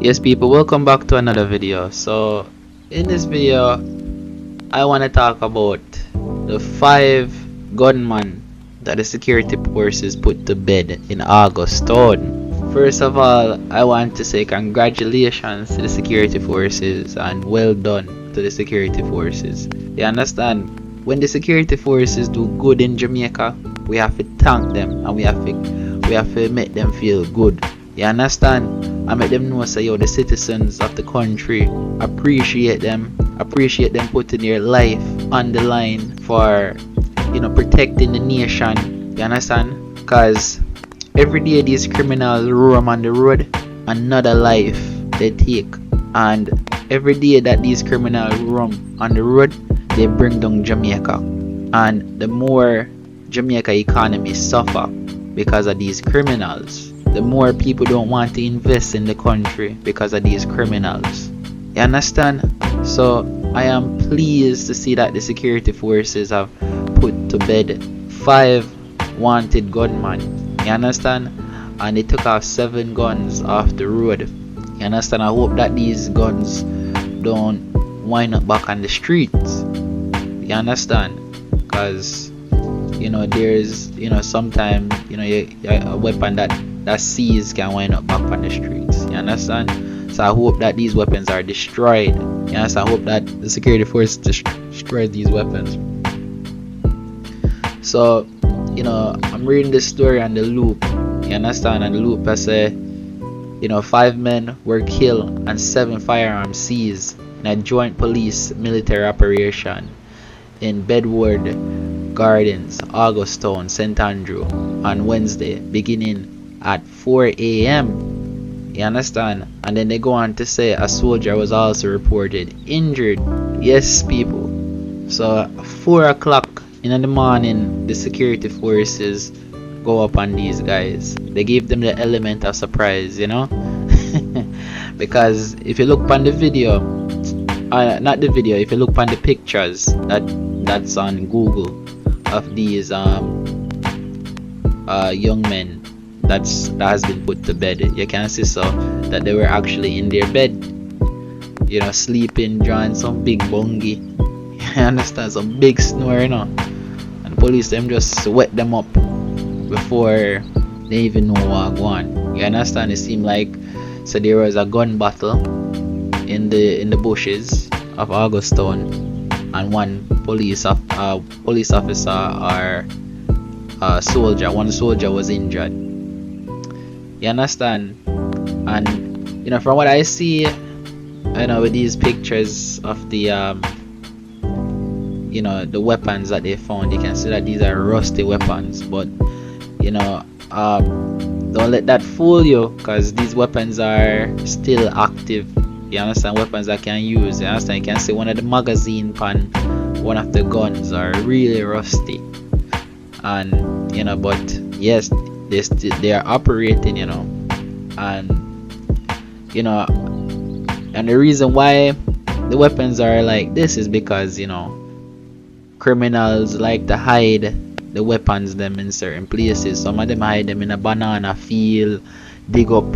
Yes, people, welcome back to another video. So in this video I want to talk about the 5 gunmen that the security forces put to bed in August town. First of all, I want to say congratulations to the security forces and well done to the security forces. You understand, when the security forces do good in Jamaica, we have to thank them and we have to make them feel good. You understand? I make them know say yo, the citizens of the country appreciate them putting their life on the line for protecting the nation. You understand? Cause every day these criminals roam on the road, another life they take, and every day that these criminals roam on the road, they bring down Jamaica, and the more Jamaica economy suffer because of these criminals, the more people don't want to invest in the country because of these criminals. You understand? So I am pleased to see that the security forces have put to bed 5 wanted gunmen. You understand? And they took off 7 guns off the road. You understand? I hope that these guns don't wind up back on the streets. You understand? Because there's sometimes a weapon that seized can wind up back on the streets. You understand? So I hope that these weapons are destroyed. You understand? I hope that the security force destroy these weapons. So I'm reading this story on the Loop. You understand? And the Loop I say 5 men were killed and 7 firearms seized in a joint police military operation in Bedward Gardens, Augustown, St. Andrew on Wednesday, beginning at 4 a.m. You understand? And then they go on to say a soldier was also reported injured. Yes, people. So 4 o'clock in the morning, the security forces go up on these guys. They give them the element of surprise, because if you look on the video, not the video, if you look on the pictures that's on Google of these young men that has been put to bed, you can see so that they were actually in their bed, sleeping, drawing some big bungie. You understand? Some big snore, and police them just wet them up before they even know what go on. You understand? It seemed like so there was a gun battle in the bushes of Augustown, and one police officer or one soldier was injured. You understand? And from what I see, with these pictures of the the weapons that they found, you can see that these are rusty weapons. But don't let that fool you, because these weapons are still active. You understand? Weapons that can use. You understand? You can see one of the magazine pan one of the guns are really rusty, and but yes, they are operating, and and the reason why the weapons are like this is because criminals like to hide the weapons them in certain places. Some of them hide them in a banana field, dig up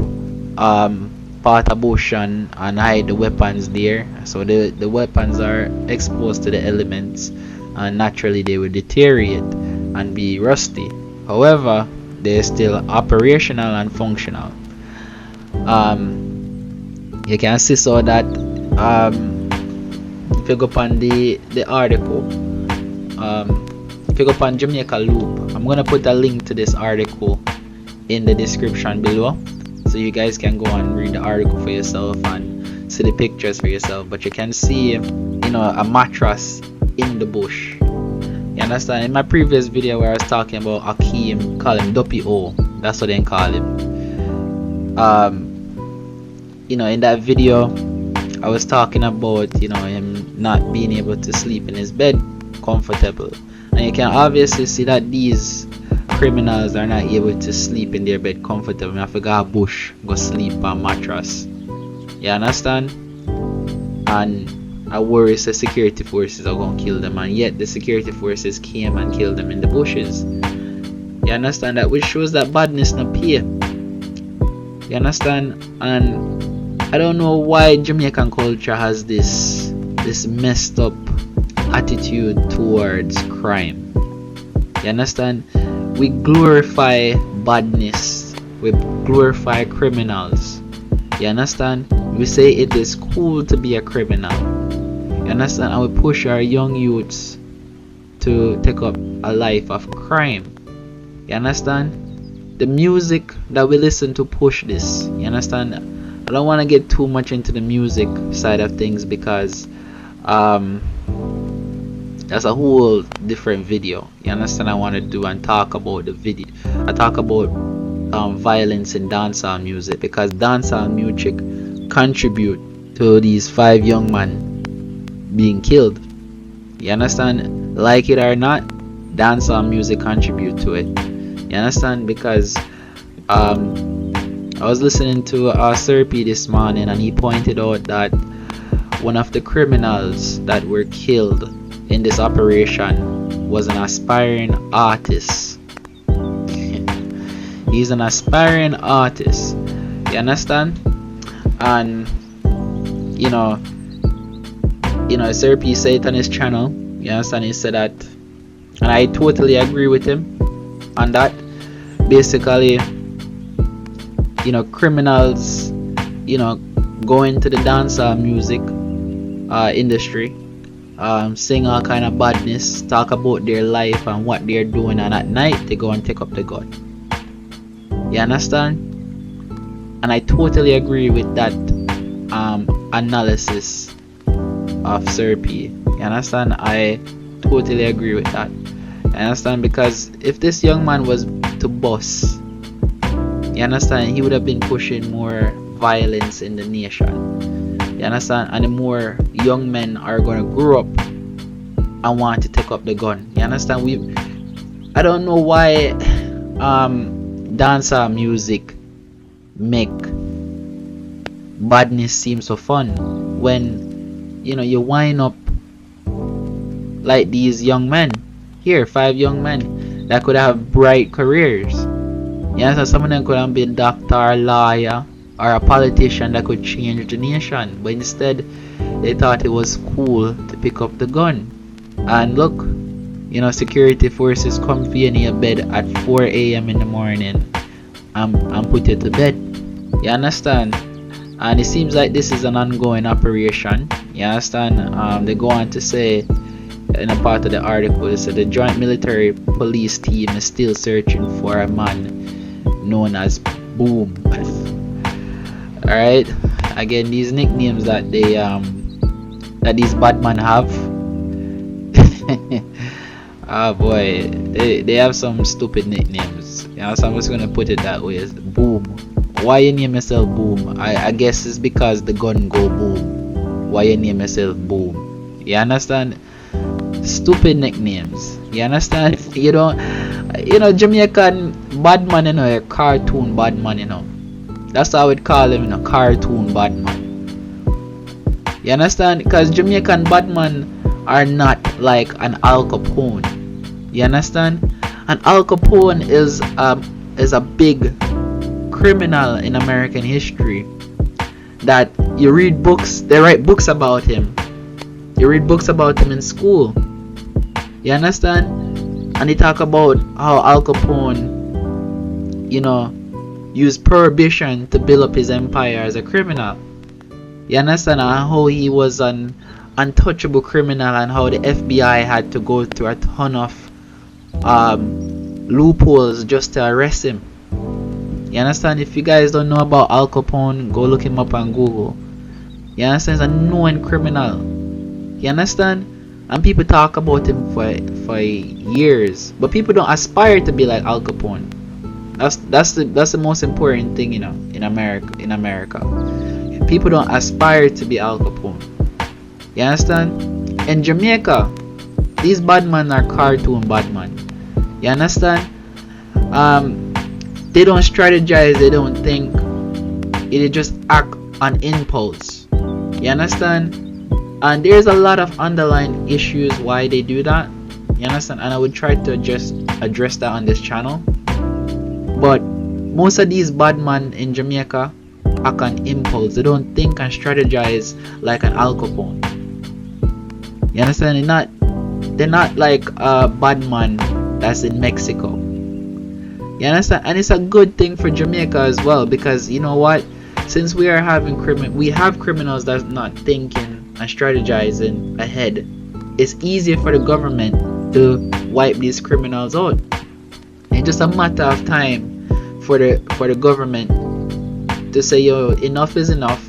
part of bush and hide the weapons there. So the weapons are exposed to the elements, and naturally they will deteriorate and be rusty. However, they're still operational and functional. You can see so that if you go upon the article, if you go upon Jamaica Loop, I'm gonna put a link to this article in the description below, so you guys can go and read the article for yourself and see the pictures for yourself. But you can see a mattress in the bush. You understand? In my previous video where I was talking about Akeem, call him Duppy O, that's what they call him. In that video I was talking about him not being able to sleep in his bed comfortable, and you can obviously see that these criminals are not able to sleep in their bed comfortable. I forgot bush go sleep on mattress. You understand? And I worry the security forces are gonna kill them, and yet the security forces came and killed them in the bushes. You understand? That which shows that badness no pay. You understand? And I don't know why Jamaican culture has this messed up attitude towards crime. You understand? We glorify badness. We glorify criminals. You understand? We say it is cool to be a criminal. You understand? And we push our young youths to take up a life of crime. You understand? The music that we listen to push this. You understand? I don't want to get too much into the music side of things because that's a whole different video. You understand? I want to do and talk about the video. I talk about violence in dancehall music because dancehall music contribute to these 5 young men being killed. You understand? Like it or not, dancehall music contribute to it. You understand? Because I was listening to Sir P this morning and he pointed out that one of the criminals that were killed in this operation was an aspiring artist. He's an aspiring artist. You understand? And you know, Sir P said it on his channel. You understand? He said that, and I totally agree with him on that. Basically, criminals, go into the dancehall music industry, sing all kind of badness, talk about their life and what they're doing, and at night they go and take up the gun. You understand? And I totally agree with that analysis of Sir P. You understand? I totally agree with that. You understand? Because if this young man was to bust, you understand, he would have been pushing more violence in the nation. You understand? And the more young men are gonna grow up and want to take up the gun. You understand? I don't know why dancehall music make badness seem so fun when you wind up like these young men here, 5 young men that could have bright careers. So some of them could have been doctor, or lawyer, or a politician that could change the nation, but instead they thought it was cool to pick up the gun. And look, security forces come for you in your bed at 4 a.m. in the morning and put you to bed. You understand? And it seems like this is an ongoing operation. You understand? They go on to say in a part of the article, they said the Joint Military Police Team is still searching for a man known as Boom. Alright, again, these nicknames that they that these bad men have. Oh boy, they have some stupid nicknames. So I'm just gonna put it that way. Boom. Why you name yourself Boom? I guess it's because the gun go boom. Why you name yourself Boom? You understand? Stupid nicknames. You understand? Jamaican bad man, a cartoon bad man, That's how I would call him, cartoon bad man. You understand? Because Jamaican bad man are not like an Al Capone. You understand? An Al Capone is a big criminal in American history that you read books, they write books about him. You read books about him in school. You understand? And they talk about how Al Capone, used prohibition to build up his empire as a criminal. You understand? And how he was an untouchable criminal and how the FBI had to go through a ton of loopholes just to arrest him. You understand? If you guys don't know about Al Capone, go look him up on Google. You understand? He's a known criminal. You understand? And people talk about him for years, but people don't aspire to be like Al Capone. That's the most important thing, in America. People don't aspire to be Al Capone. You understand? In Jamaica, these bad men are cartoon bad men. You understand? They don't strategize, they don't think. They just act on impulse. You understand? And there's a lot of underlying issues why they do that. You understand? And I would try to just address that on this channel. But most of these bad men in Jamaica, act on impulse. They don't think and strategize like an Al Capone. You understand? They're not like a bad man that's in Mexico. You understand? And it's a good thing for Jamaica as well, because you know what? Since we have criminals that's not thinking and strategizing ahead, it's easier for the government to wipe these criminals out. It's just a matter of time for the government to say, yo, enough is enough,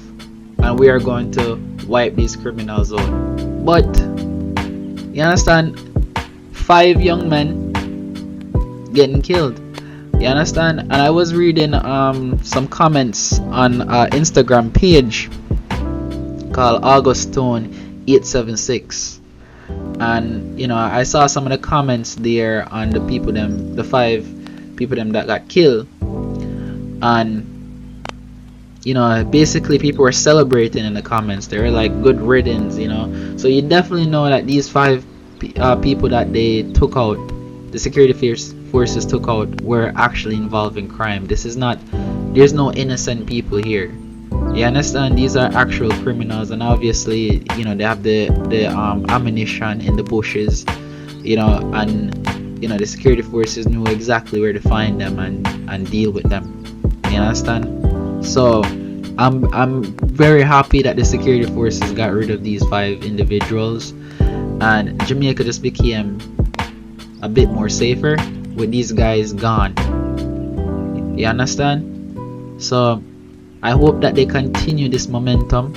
and we are going to wipe these criminals out. But you understand, 5 young men getting killed. You understand? And I was reading some comments on Instagram page called Augustone876, and you know, I saw some of the comments there on the 5 people that got killed, and you know, basically people were celebrating in the comments. They were like, good riddance, you know. So you definitely know that these 5 people that they took out, the security forces took out, were actually involved in crime. There's no innocent people here. You understand? These are actual criminals, and obviously, you know, they have the ammunition in the bushes, you know, and you know, the security forces knew exactly where to find them and deal with them. You understand? So I'm very happy that the security forces got rid of these 5 individuals, and Jamaica just became a bit more safer with these guys gone. You understand? So I hope that they continue this momentum.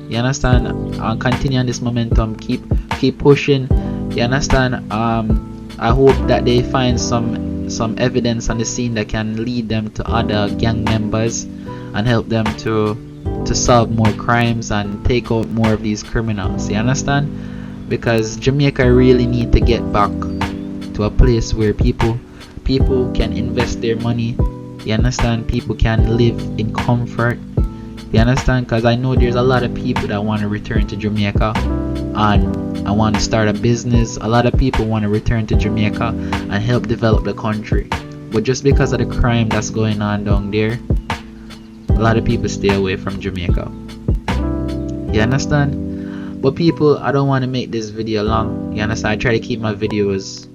You understand? Continue on this momentum. Keep pushing. You understand? I hope that they find some evidence on the scene that can lead them to other gang members and help them to solve more crimes and take out more of these criminals. You understand? Because Jamaica really need to get back to a place where people can invest their money. You understand? People can live in comfort. You understand? Because I know there's a lot of people that want to return to Jamaica and I want to start a business. A lot of people want to return to Jamaica and help develop the country, but just because of the crime that's going on down there, a lot of people stay away from Jamaica. You understand? But people, I don't want to make this video long. You understand? I try to keep my videos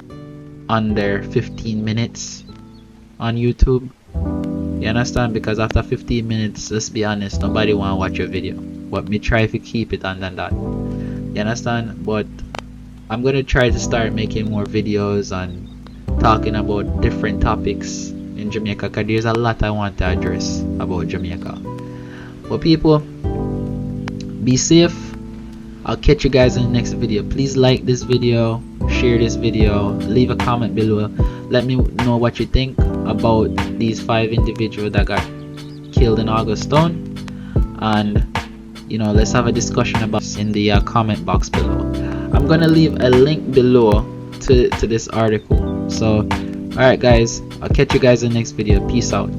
under 15 minutes on YouTube. You understand? Because after 15 minutes, let's be honest, nobody want to watch your video. But me try to keep it under that. You understand? But I'm going to try to start making more videos and talking about different topics in Jamaica, because there's a lot I want to address about Jamaica. But people, be safe. I'll catch you guys in the next video. Please like this video, share this video, leave a comment below. Let me know what you think about these 5 individuals that got killed in Augustone, and you know, let's have a discussion about in the comment box below. I'm gonna leave a link below to this article. So alright guys, I'll catch you guys in the next video. Peace out.